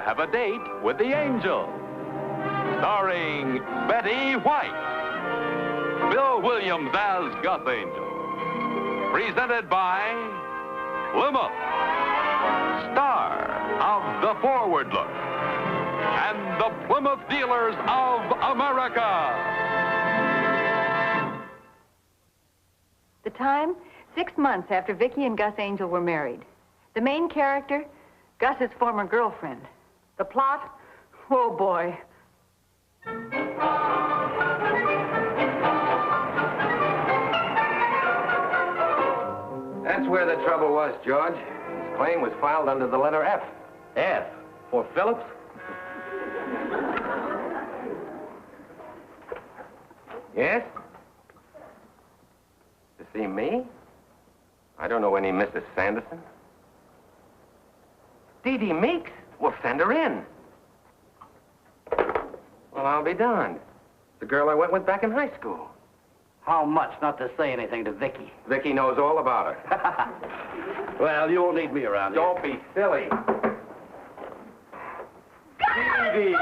have a date with the angel. Starring Betty White. Bill Williams as Gus Angel. Presented by Plymouth, star of the Forward Look, and the Plymouth Dealers of America. The time, 6 months after Vicki and Gus Angel were married. The main character, Gus's former girlfriend. The plot, oh boy. That's where the trouble was, George. His claim was filed under the letter F. F for Phillips? Yes? To see me? I don't know any Mrs. Sanderson. Dee Dee Meeks? Well, send her in. Well, I'll be darned. The girl I went with back in high school. How much not to say anything to Vicki? Vicki knows all about her. Well, you won't need me around here. Don't be silly. Dee Dee!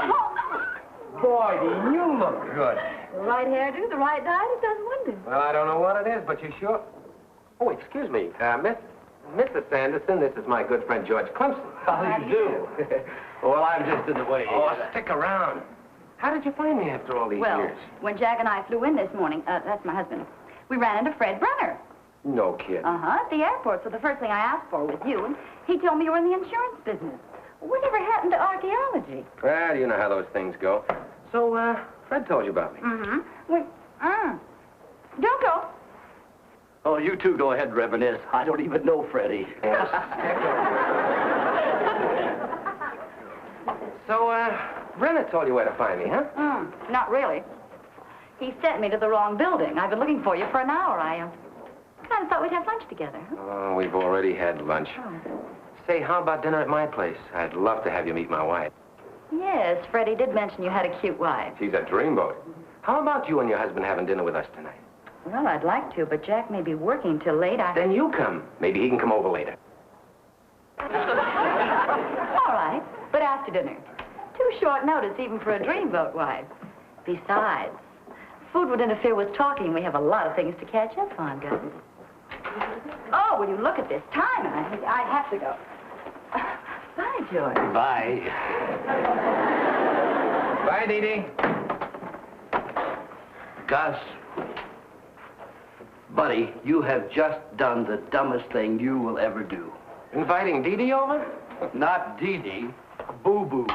Boy, do you look good. The right hairdo, the right diet, it does wonders. Well, I don't know what it is, but you sure... Oh, excuse me. Mrs. Sanderson, this is my good friend George Clemson. How do you do? Well, I'm just in the way. Oh, stick around. How did you find me after all these years? When Jack and I flew in this morning, that's my husband, we ran into Fred Brunner. No kidding. At the airport, so the first thing I asked for was you, and he told me you were in the insurance business. Whatever happened to archaeology? Well, you know how those things go. So, Fred told you about me. Don't go. Oh, you two go ahead, Reminisce. I don't even know Freddie. So, Brenner told you where to find me, huh? Not really. He sent me to the wrong building. I've been looking for you for an hour. I kind of thought we'd have lunch together. Huh? Oh, we've already had lunch. Say, how about dinner at my place? I'd love to have you meet my wife. Yes, Freddie did mention you had a cute wife. She's a dreamboat. How about you and your husband having dinner with us tonight? Well, I'd like to, but Jack may be working till late. Then you come. Maybe he can come over later. All right, but after dinner. Too short notice even for a dreamboat wife. Besides, food would interfere with talking. We have a lot of things to catch up on, Gus. Oh, will you look at this time? I have to go. Bye, George. Bye. Bye, Dee Dee. Gus. Buddy, you have just done the dumbest thing you will ever do. Inviting Dee Dee over? Not Dee Dee, Boo-Boo.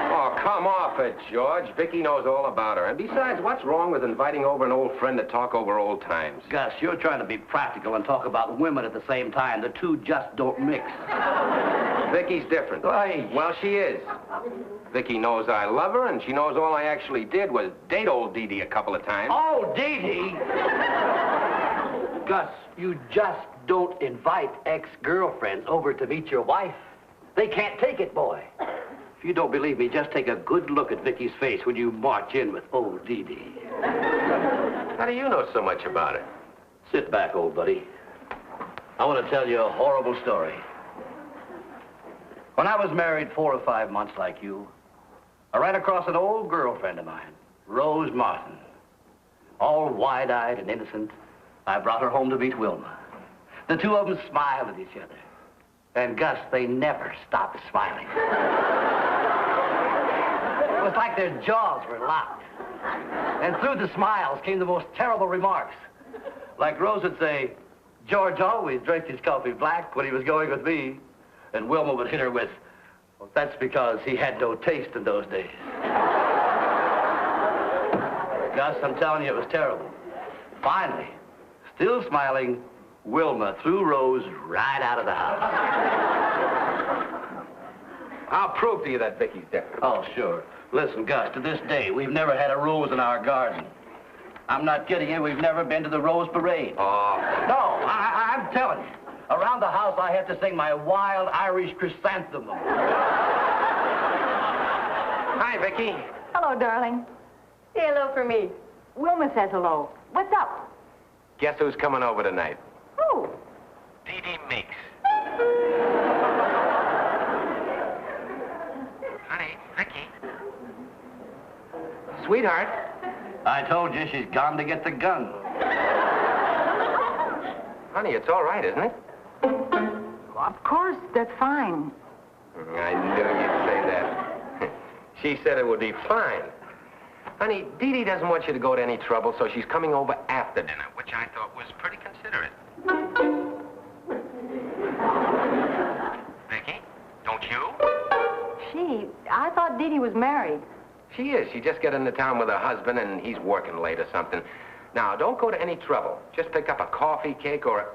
Oh, come off it, George. Vicki knows all about her. And besides, what's wrong with inviting over an old friend to talk over old times? Gus, you're trying to be practical and talk about women at the same time. The two just don't mix. Vicki's different. Why? Well, she is. Vicki knows I love her, and she knows all I actually did was date old Dee Dee a couple of times. Oh, Dee Dee! Gus, you just don't invite ex-girlfriends over to meet your wife. They can't take it, boy. If you don't believe me, just take a good look at Vicki's face when you march in with old Dee Dee. How do you know so much about it? Sit back, old buddy. I want to tell you a horrible story. When I was married 4 or 5 months like you, I ran across an old girlfriend of mine, Rose Martin. All wide-eyed and innocent, I brought her home to meet Wilma. The two of them smiled at each other. And Gus, they never stopped smiling. It was like their jaws were locked. And through the smiles came the most terrible remarks. Like Rose would say, George always drank his coffee black when he was going with me. And Wilma would hit her with, well, that's because he had no taste in those days. Gus, I'm telling you, it was terrible. Finally, still smiling, Wilma threw Rose right out of the house. I'll prove to you that Vicki's different. Oh, sure. Listen, Gus, to this day, we've never had a rose in our garden. I'm not kidding you, we've never been to the Rose Parade. Oh. No, I'm telling you. Around the house, I have to sing my wild Irish chrysanthemum. Hi, Vicki. Hello, darling. Say hello for me. Wilma says hello. What's up? Guess who's coming over tonight? Who? Dee Dee Meeks. Sweetheart. I told you she's gone to get the gun. Honey, it's all right, isn't it? Of course, that's fine. I knew you'd say that. She said it would be fine. Honey, Dee Dee doesn't want you to go to any trouble, so she's coming over after dinner, which I thought was pretty considerate. Vicky, don't you? I thought Dee Dee was married. She is. She just got into town with her husband, and he's working late or something. Now, don't go to any trouble. Just pick up a coffee cake or a...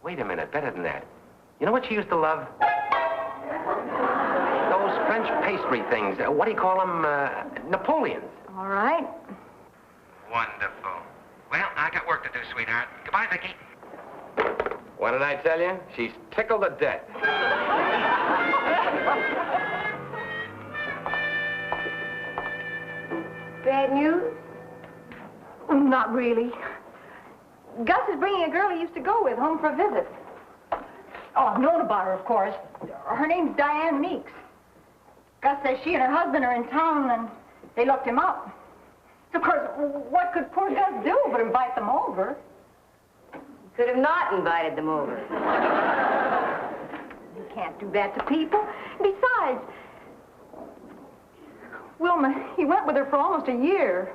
Wait a minute, better than that. You know what she used to love? Those French pastry things. What do you call them? Napoleons. All right. Wonderful. Well, I got work to do, sweetheart. Goodbye, Vicky. What did I tell you? She's tickled to death. Bad news? Not really. Gus is bringing a girl he used to go with home for a visit. Oh, I've known about her, of course. Her name's Diane Meeks. Gus says she and her husband are in town, and they looked him up. Of course, what could poor Gus do but invite them over? Could have not invited them over. You can't do that to people. Besides, Wilma, he went with her for almost a year.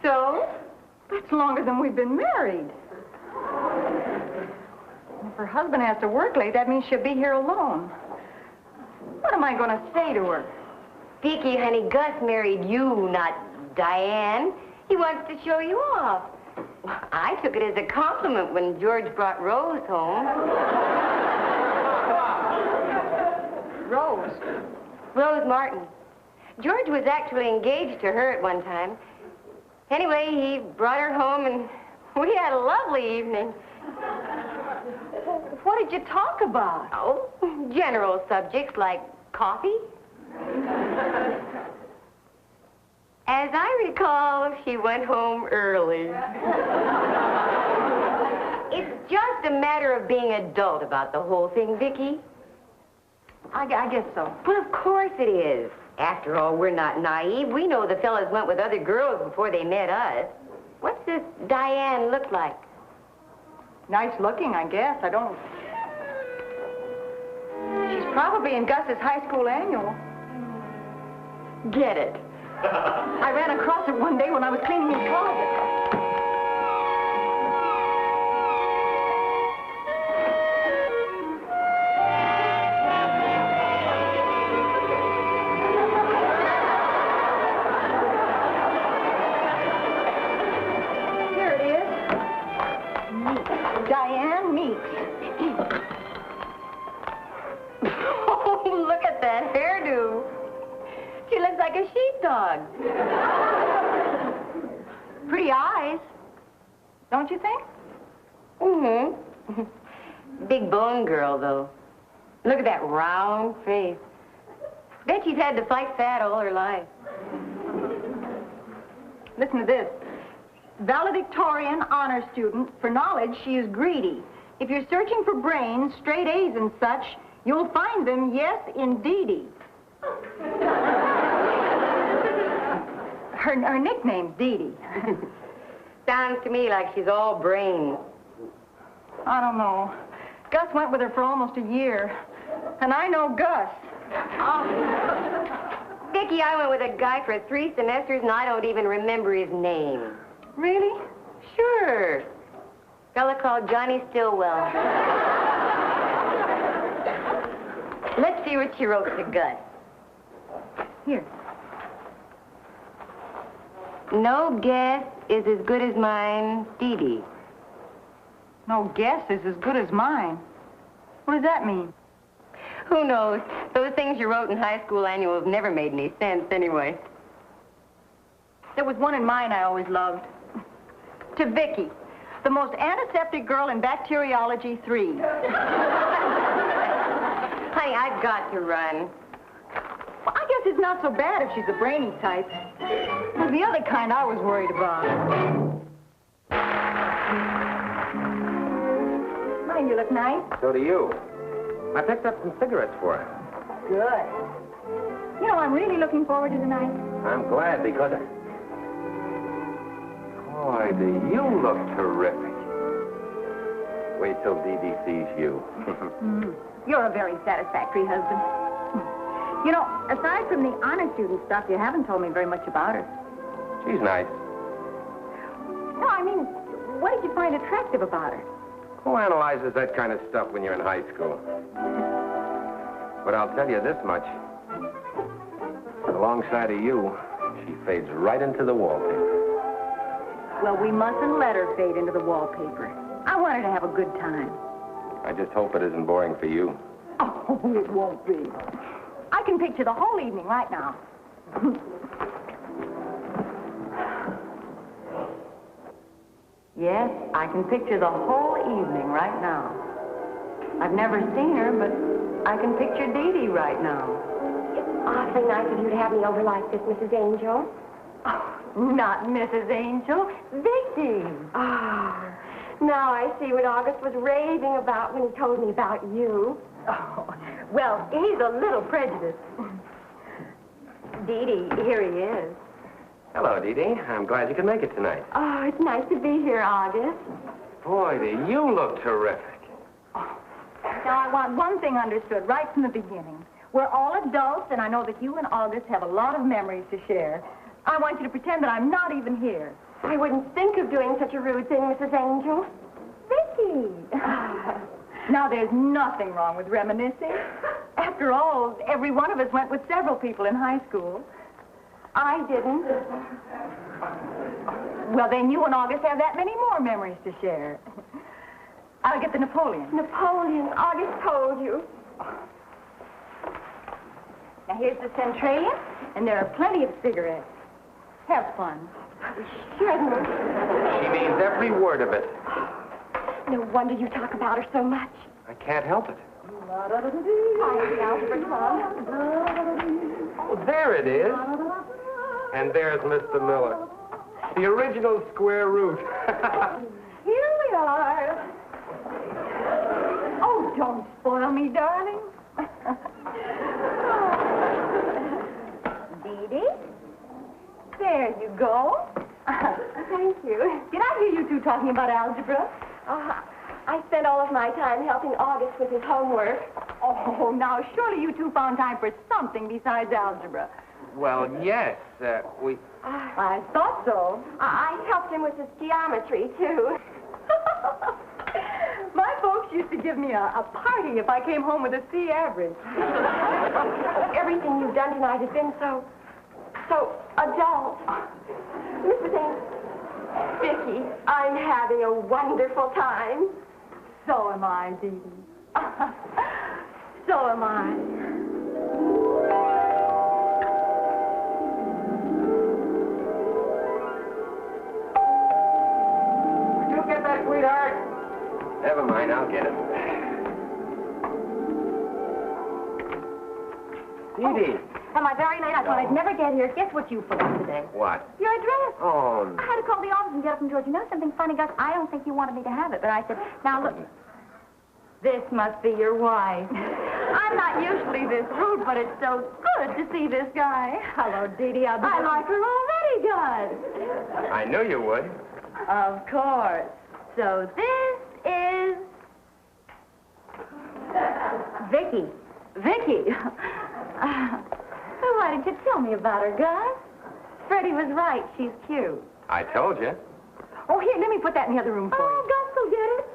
So? That's longer than we've been married. If her husband has to work late, that means she'll be here alone. What am I going to say to her? Vicky, honey, Gus married you, not Diane. He wants to show you off. I took it as a compliment when George brought Rose home. Rose? Rose Martin. George was actually engaged to her at one time. Anyway, he brought her home, and we had a lovely evening. What did you talk about? Oh, general subjects like coffee. As I recall, she went home early. It's just a matter of being adult about the whole thing, Vicky. I guess so. Well, of course it is. After all, we're not naive. We know the fellas went with other girls before they met us. What's this Diane look like? Nice looking, I guess. I don't... She's probably in Gus's high school annual. Get it. I ran across her one day when I was cleaning his closet. Here it is. Meeks. Diane Meeks. Oh, look at that hairdo. She looks like a sheepdog. Pretty eyes, don't you think? Mm-hmm. Big bone girl, though. Look at that round face. Bet she's had to fight fat all her life. Listen to this. Valedictorian honor student. For knowledge, she is greedy. If you're searching for brains, straight A's and such, you'll find them, yes, indeedy. Her nickname's Dee Dee. Sounds to me like she's all brains. I don't know. Gus went with her for almost a year. And I know Gus. Vicky, I went with a guy for 3 semesters, and I don't even remember his name. Really? Sure. Fella called Johnny Stillwell. Let's see what she wrote to Gus. Here. No guess is as good as mine, Dee Dee. No guess is as good as mine. What does that mean? Who knows? Those things you wrote in high school annual have never made any sense anyway. There was one in mine I always loved. To Vicky, the most antiseptic girl in bacteriology 3. Honey, I've got to run. Well, I guess it's not so bad if she's a brainy type. It was the other kind I was worried about. Mind, you look nice. So do you. I picked up some cigarettes for her. Good. You know, I'm really looking forward to tonight. I'm glad because... Boy, do you look terrific. Wait till Dee Dee sees you. You're a very satisfactory husband. You know, aside from the honor student stuff, you haven't told me very much about her. She's nice. No, I mean, what did you find attractive about her? Who analyzes that kind of stuff when you're in high school? But I'll tell you this much. Alongside of you, she fades right into the wallpaper. Well, we mustn't let her fade into the wallpaper. I want her to have a good time. I just hope it isn't boring for you. Oh, it won't be. I can picture the whole evening right now. Yes, I can picture the whole evening right now. I've never seen her, but I can picture Dee Dee right now. It's awfully nice of you to have me over like this, Mrs. Angel. Oh, not Mrs. Angel, Vicky. Ah, now I see what August was raving about when he told me about you. Oh, well, he's a little prejudiced. Dee Dee, here he is. Hello, Dee Dee. I'm glad you could make it tonight. Oh, it's nice to be here, August. Boy, do you look terrific. Now, I want one thing understood right from the beginning. We're all adults, and I know that you and August have a lot of memories to share. I want you to pretend that I'm not even here. I wouldn't think of doing such a rude thing, Mrs. Angel. Vicky! Now, there's nothing wrong with reminiscing. After all, every one of us went with several people in high school. I didn't. Well, then you and August have that many more memories to share. I'll get the Napoleon. Napoleon, August told you. Now, here's the Centralia, and there are plenty of cigarettes. Have fun. Certainly. She means every word of it. No wonder you talk about her so much. I can't help it. Hi, the Algebra Club. Oh, there it is. And there's Mr. Miller. The original square root. Here we are. Oh, don't spoil me, darling. Dee Dee, there you go. Thank you. Did I hear you two talking about algebra? I spent all of my time helping August with his homework. Oh, now, surely you two found time for something besides algebra. Well, yes, we... I thought so. I helped him with his geometry, too. My folks used to give me a party if I came home with a C average. Everything you've done tonight has been so adult. Mrs. Angel, Vicky, I'm having a wonderful time. So am I, Dee Dee. So am I. Did you get that, sweetheart? Never mind, I'll get it. Dee Dee. Am I very late? I thought I'd never get here. Guess what you forgot today? What? Your address. Oh, I had to call the office and get it from George. You know something funny, Gus? I don't think you wanted me to have it, but I said, now look, this must be your wife. I'm not usually this rude, but it's so good to see this guy. Hello, Dee Dee. I like her already, Gus. I knew you would. Of course. So this is Vicky. Vicky. Why didn't you tell me about her, Gus? Freddie was right. She's cute. I told you. Oh, here, let me put that in the other room for you. Oh, Gus will get it.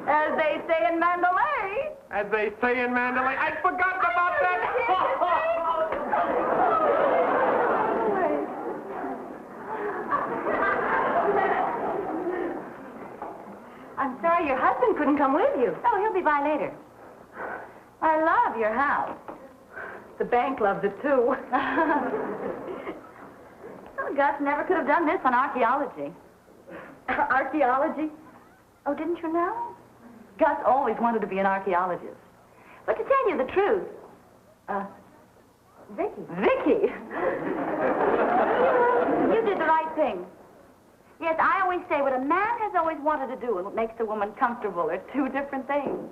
As they say in Mandalay. As they say in Mandalay, I'd forgotten about that. I'm sorry your husband couldn't come with you. Oh, he'll be by later. I love your house. The bank loves it, too. Well, Gus never could have done this on archaeology. Archaeology? Oh, didn't you know? Gus always wanted to be an archaeologist. But to tell you the truth, Vicky. Vicky! You did the right thing. Yes, I always say what a man has always wanted to do and what makes a woman comfortable are two different things.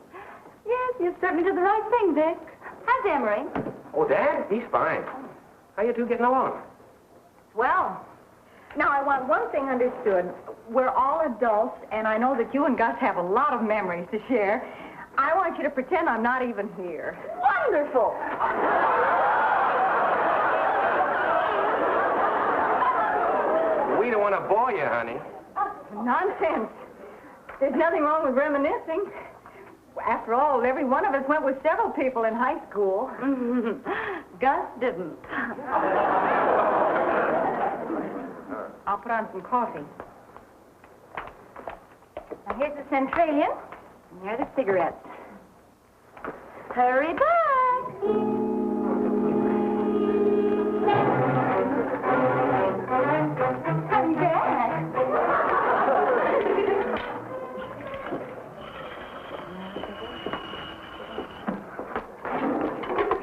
Yes, you certainly did the right thing, Vic. How's Emery? Oh, Dad? He's fine. How you two getting along? Well, now I want one thing understood. We're all adults, and I know that you and Gus have a lot of memories to share. I want you to pretend I'm not even here. Wonderful. We don't want to bore you, honey. Nonsense. There's nothing wrong with reminiscing. After all, every one of us went with several people in high school. Gus didn't. I'll put on some coffee. Now, here's the Centralian, and here are the cigarettes. Hurry back. Hurry back.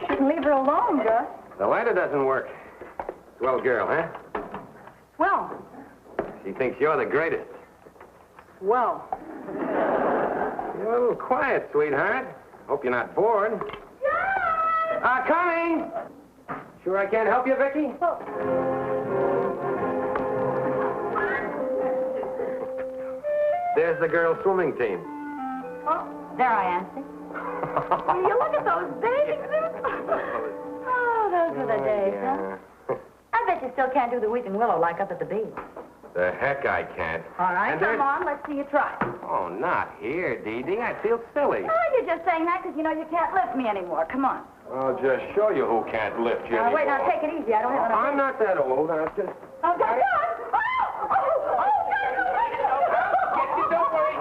Shouldn't leave her alone, Gus. The lighter doesn't work. Swell girl, huh? Well, She thinks you're the greatest. well. You're a little quiet, sweetheart. Hope you're not bored. Coming! Sure I can't help you, Vicky? There's the girls' swimming team. Oh, there I am. See? Will you look at those bathing suits? Oh, those were the days, huh? I bet you still can't do the weeping willow like up at the beach. The heck I can't. All right, And come there's- on, let's see you try. Oh, not here, Dee Dee. I feel silly. Oh, you're just saying that because you know you can't lift me anymore. Come on. I'll just show you who can't lift you Now, wait, now anymore. take it easy. I don't have enough. I'm not that old. I'm just... Oh, God! Oh, Get you, don't worry.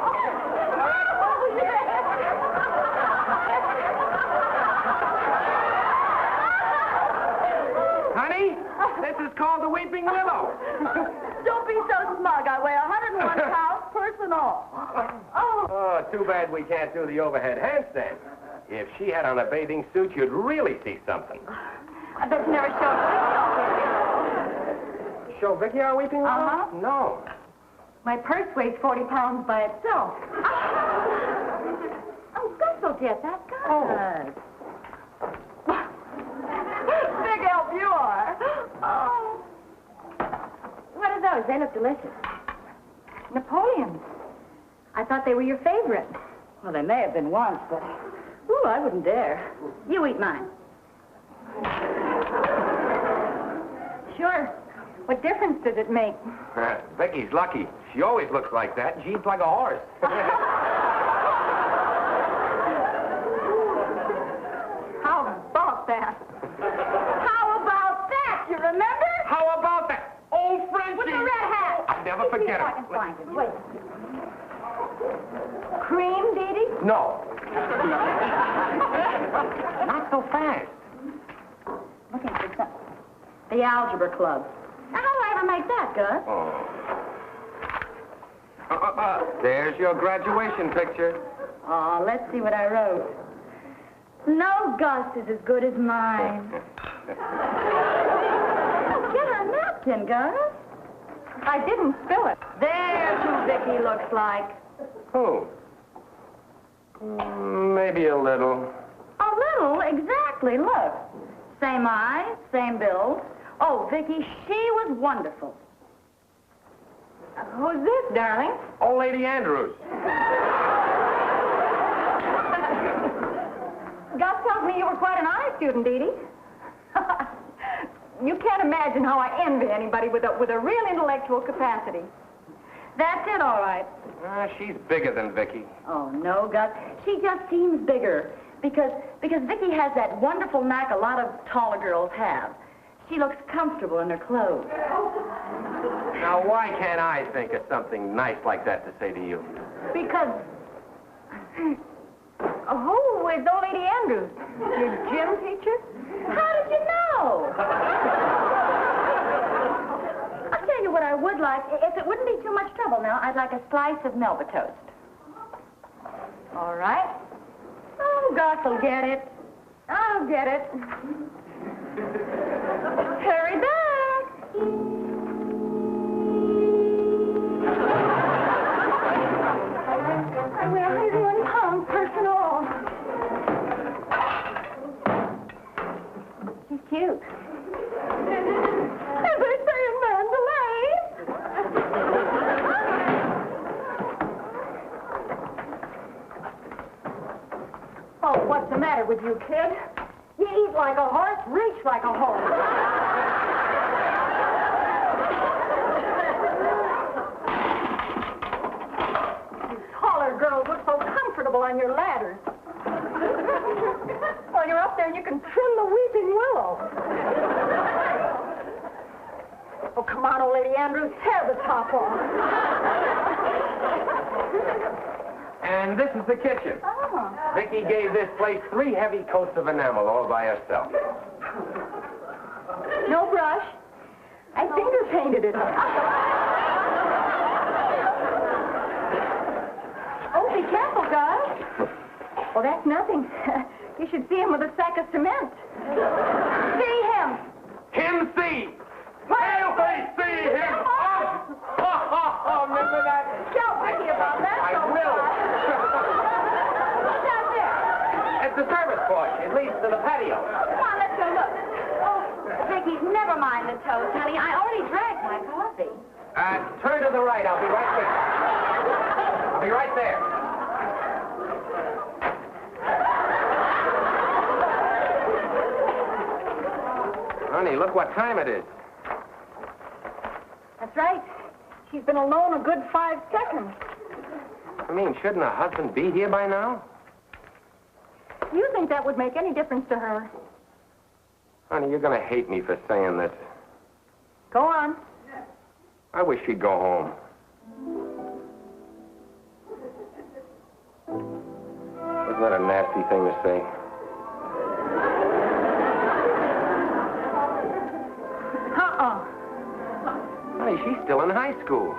Honey, this is called the Weeping Willow. Don't be so smug. I weigh 101 pounds, purse and all. Oh. Oh, too bad we can't do the overhead handstand. If she had on a bathing suit, you'd really see something. I bet you never showed me. Show Vicky our Weeping Willow? Uh-huh. No. My purse weighs 40 pounds by itself. Oh, Gus will get that. Good. Oh. Big help you are. Oh. What are those? They look delicious. Napoleons. I thought they were your favorite. Well, they may have been once, but... Ooh, I wouldn't dare. You eat mine. Sure. What difference does it make? Vicky's lucky. She always looks like that. She eats like a horse. How about that? How about that? You remember? How about that? Old Frenchie! With the red hat. I'll never forget I her. can find it. Wait. Cream, Dee Dee? No. Not so fast. Looking for something. The Algebra Club. Now, how do I ever make that, Gus? Oh. There's your graduation picture. Oh, let's see what I wrote. No Gus is as good as mine. Get a napkin, Gus. I didn't spill it. There's who Vicky looks like. Who? Maybe a little. A little, exactly. Look. Same eyes, same build. Oh, Vicky, she was wonderful. Who's this, darling? Old Lady Andrews. Gus tells me you were quite an honor student, Dee Dee. You can't imagine how I envy anybody with a real intellectual capacity. That's it, all right. She's bigger than Vicky. Oh, no, Gus. She just seems bigger. Because Vicky has that wonderful knack a lot of taller girls have. She looks comfortable in her clothes. Now, why can't I think of something nice like that to say to you? Because... Oh, who is old Lady Andrews? Your gym teacher? How did you know? I'll tell you what I would like. If it wouldn't be too much trouble now, I'd like a slice of Melba toast. All right. Oh, Gus will get it. I'll get it. Hurry back. I weigh 101 pounds, purse and all. She's cute. What's the matter with you, kid? You eat like a horse, reach like a horse. You taller girls look so comfortable on your ladders. While you're up there, you can trim the weeping willow. Oh, come on, old lady Andrews, tear the top off. And this is the kitchen. Oh. Vicky gave this place 3 heavy coats of enamel all by herself. No brush. I finger painted it. Oh, be careful, Gus. Well, that's nothing. You should see him with a sack of cement. See him. Him see! Pale-face see him! Oh, remember that? Tell Vicky about that. I will. What's out there? It's the service porch. It leads to the patio. Come on, let's go look. Oh, Vicky, never mind the toast, honey. I already drank my coffee. Turn to the right. I'll be right there. I'll be right there. Honey, look what time it is. That's right. She's been alone a good 5 seconds. I mean, shouldn't her husband be here by now? Do you think that would make any difference to her? Honey, you're going to hate me for saying this. Go on. I wish she'd go home. Isn't that a nasty thing to say? Honey, she's still in high school.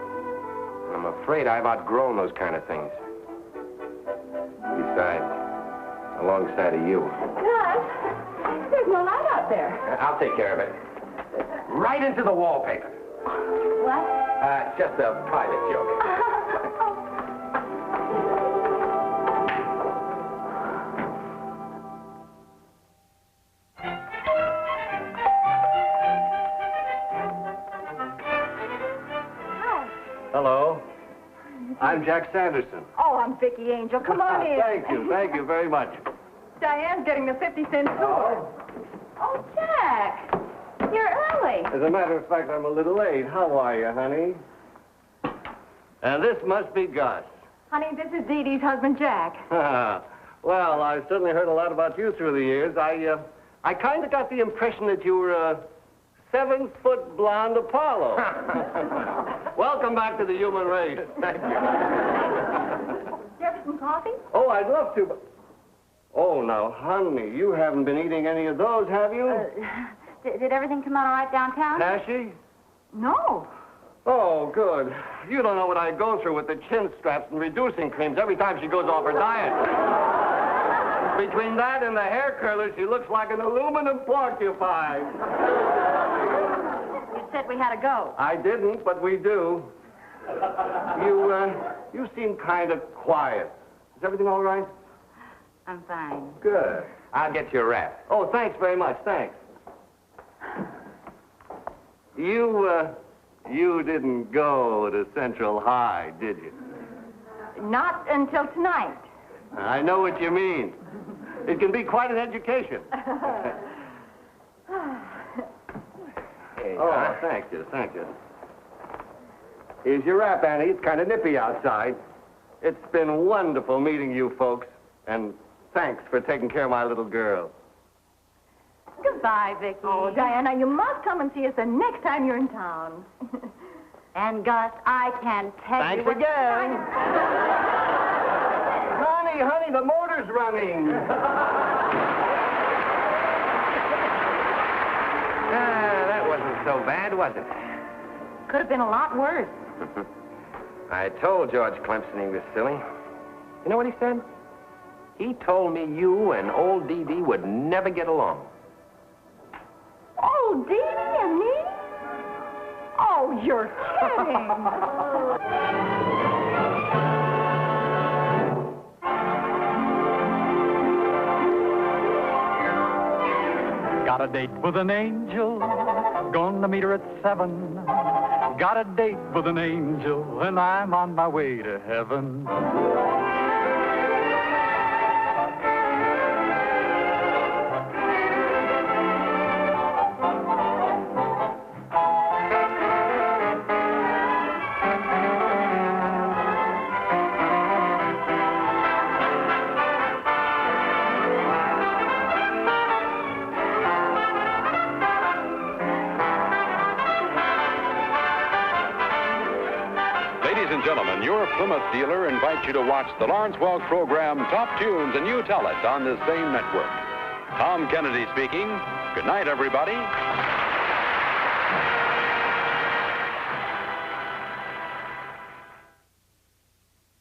I'm afraid I've outgrown those kind of things. Besides, alongside of you. Gus, there's no light out there. I'll take care of it. Right into the wallpaper. What? Just a private joke. Hello. I'm Jack Sanderson. Oh, I'm Vicky Angel. Come on in. Thank you very much. Diane's getting the 50-cent tour. Oh, Jack. You're early. As a matter of fact, I'm a little late. How are you, honey? And this must be Gus. Honey, this is Dee Dee's husband, Jack. Well, I've certainly heard a lot about you through the years. I kind of got the impression that you were a 7-foot blonde Apollo. Welcome back to the human race. Thank you. You have some coffee? Oh, I'd love to, but... Oh, now, honey, you haven't been eating any of those, have you? Did everything come out all right downtown? Has she? No. Oh, good. You don't know what I go through with the chin straps and reducing creams every time she goes off her diet. Between that and the hair curler, she looks like an aluminum porcupine. You said we had to go. I didn't, but we do. You seem kind of quiet. Is everything all right? I'm fine. Good. I'll get you a wrap. Oh, thanks very much. Thanks. You didn't go to Central High, did you? Not until tonight. I know what you mean. It can be quite an education. Hey, Oh, thank you. Here's your wrap, Annie. It's kind of nippy outside. It's been wonderful meeting you folks, and thanks for taking care of my little girl. Goodbye, Vicky. Oh, Diana, you must come and see us the next time you're in town. And Gus, I can tell Thanks you... again. Honey, the motor's running. That wasn't so bad, was it? Could have been a lot worse. I told George Clemson he was silly. You know what he said? He told me you and old Dee Dee would never get along. Oh, Dee Dee and me? Oh, you're kidding. Got a date with an angel, gonna meet her at 7. Got a date with an angel, and I'm on my way to heaven. and gentlemen, your Plymouth dealer invites you to watch the Lawrence Welk program Top Tunes, and you tell it on this same network. Tom Kennedy speaking. Good night, everybody.